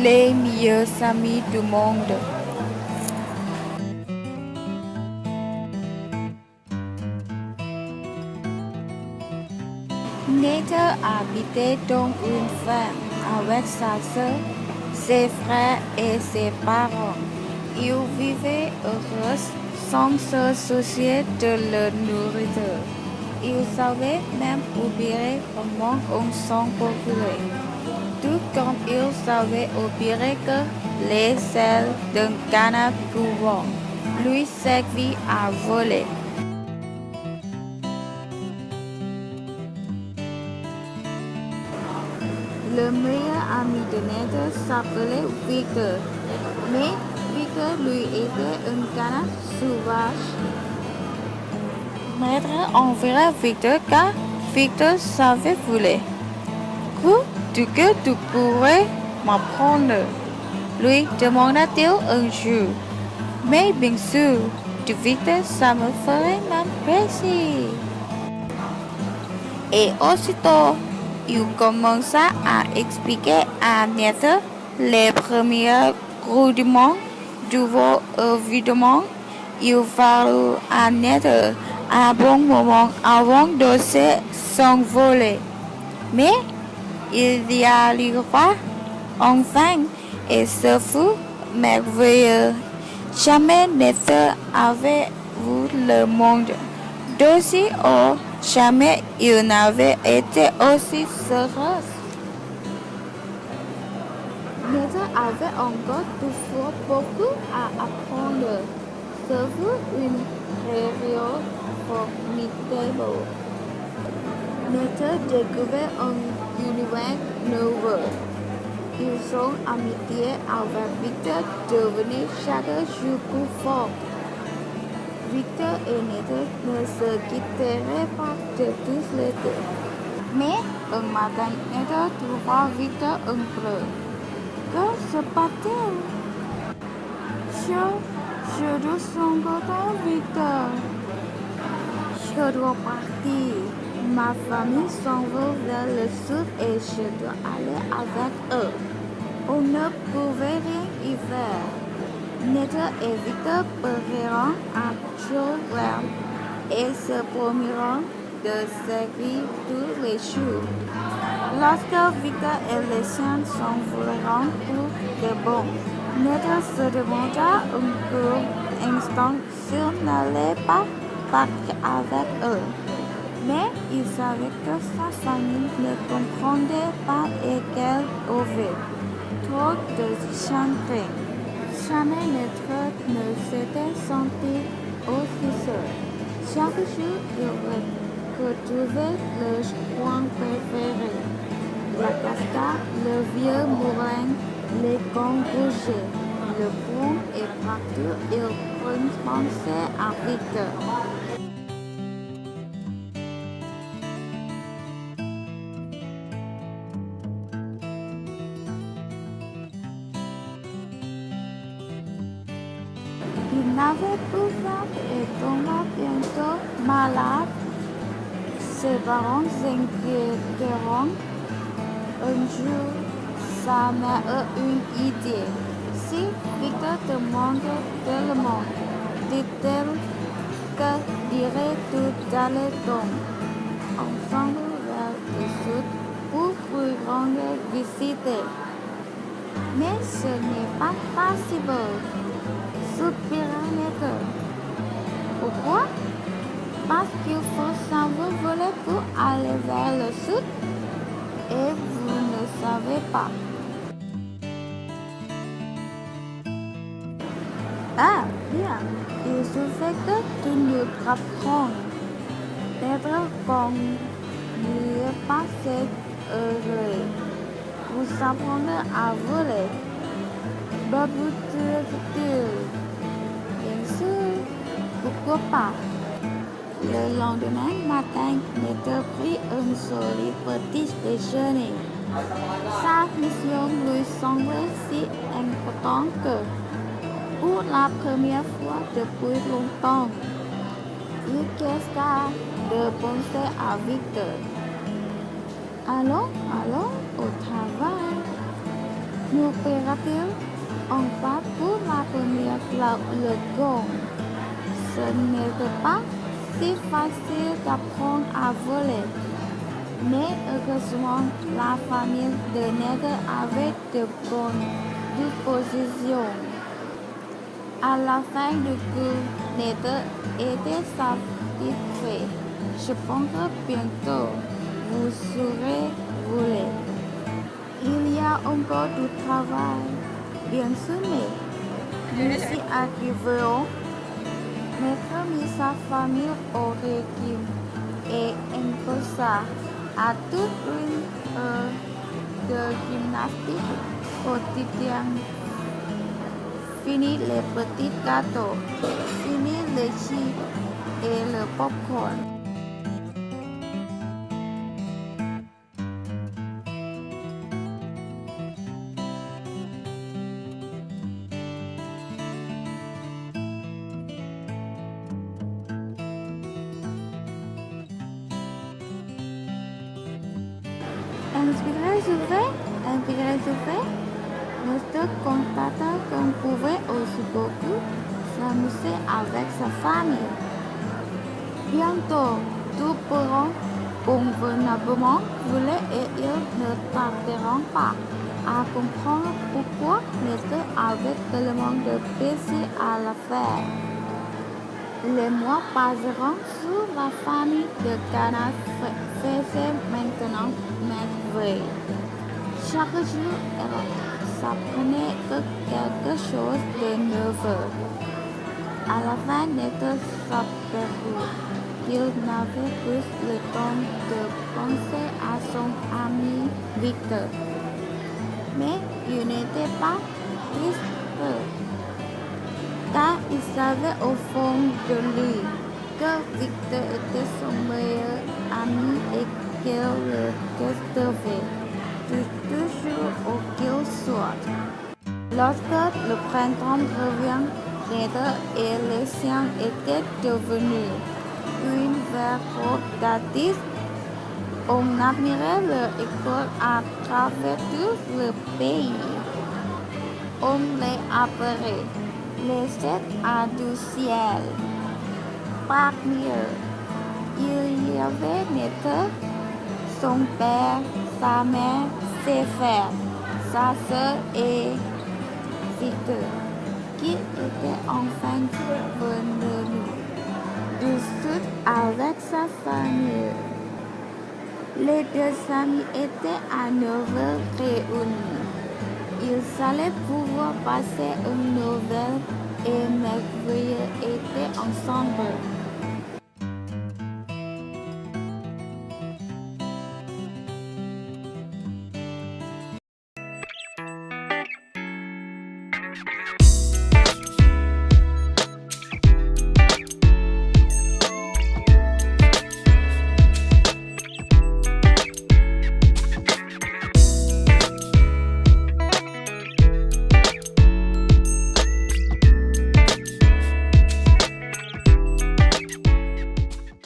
les meilleurs amis du monde. Nathan habitait dans une ferme avec sa sœur, ses frères et ses parents. Ils vivaient heureux sans se soucier de leur nourriture. Ils savaient même oublier comment on s'en procurait. Tout comme ils savaient oublier que les ailes d'un canard pouvant lui servir à voler. Le meilleur ami de Nathan s'appelait Victor, mais Victor lui était un canard sauvage. Nathan enverra Victor car Victor savait voler. Que tu pourrais m'apprendre, lui demanda-t-il un jour. Mais bien sûr, dit Victor, ça me ferait même plaisir. Et aussitôt, il commença à expliquer à Nathan les premiers rudiments du vol. Évidemment, il fallut à Nathan un bon moment avant de s'envoler. Mais il y arriva enfin et ce fut merveilleux. Jamais Nathan avait vu le monde d'aussi haut. Jamais il n'avait été aussi heureux. Nathan avait encore toutefois beaucoup à apprendre. Ce fut une période formidable. Nathan découvrait un univers nouveau. Ils sont amitié avec Victor devenus chaque jour plus forts. Victor et Nathan ne se quitteraient pas de tous les deux. Mais un matin, Nathan trouva Victor un peu. Que se passe-t-il? Je dois s'engager, Victor. Je dois partir. Ma famille s'en va vers le sud et je dois aller avec eux. On ne pouvait rien y faire. Nathan et Victor partiront à Joland et se promirent de servir tous les jours. Lorsque Victor et les siens s'envoleront pour de bon, Nathan se demanda un court instant s'il n'allait pas partir avec eux. Mais il savait que sa famille ne comprendait pas et qu'elle avait trop de chagrin. Jamais Nathan ne s'était senti aussi seul. Chaque jour, il retrouvait le coin préféré. La cascade, le vieux moulin, les camps bougés, le pont et partout il pensait à Victor. Il n'avait plus faim et tomba bientôt malade. Ses parents s'inquiéteront. Un jour, sa mère eut une idée. Si Victor te manque tellement, dit-elle, que dirait tout d'aller donc ensemble vers le sud pour plus grande visiter. Mais ce n'est pas possible. Soupira Nathan. Pourquoi? Parce qu'il faut s'envoler pour aller vers le sud. Et vous ne savez pas. Ah, bien. Il suffit que tu nous apprennes. Peut-être qu'on n'y est pas heureux. Vous apprendre à voler. Babouture. Bien sûr, pourquoi pas? Le lendemain matin, Nathan prit un solide petit déjeuner. Sa mission lui semblait si importante que, pour la première fois depuis longtemps, il cessa de penser à Victor. Allons au travail. Nos pirates ont pas pour la première fois le gong. Ce n'était pas si facile d'apprendre à voler. Mais heureusement, la famille de Ned avait de bonnes dispositions. À la fin du cours, Ned était satisfait. Je pense que bientôt, vous saurez voler. Il y a encore du travail, bien sûr, mais nous y arriverons. Maître mit sa famille au régime et imposa à toute une heure de gymnastique quotidienne. Fini les petits gâteaux, fini les chips et le popcorn. Inspiré soufflé, Notre constata qu'on pouvait aussi beaucoup s'amuser avec sa famille. Bientôt, tous pourront convenablement voler et ils ne tarderont pas à comprendre pourquoi Maître avait tellement de plaisir à la faire. Les mois passeront sur la famille de canards faisait maintenant merveille. Chaque jour, elle s'apprenait quelque chose de nouveau. À la fin, Ned s'aperçut qu'il n'avait plus le temps de penser à son ami Victor. Mais il n'était pas triste, car il savait au fond de lui que Victor était son meilleur ami et qu'il le détestait toujours où qu'il soit. Lorsque le printemps revient, Ned et les siens étaient devenus une véritable. On admirait leur école à travers tout le pays. On les appelait les sept à du ciel. Parmi eux, il y avait Ned, son père, sa mère, ses frères, sa sœur et Victor, qui était enfin revenu du sud avec sa famille. Les deux amis étaient à nouveau réunis. Ils allaient pouvoir passer une nouvelle et merveilleuse été ensemble.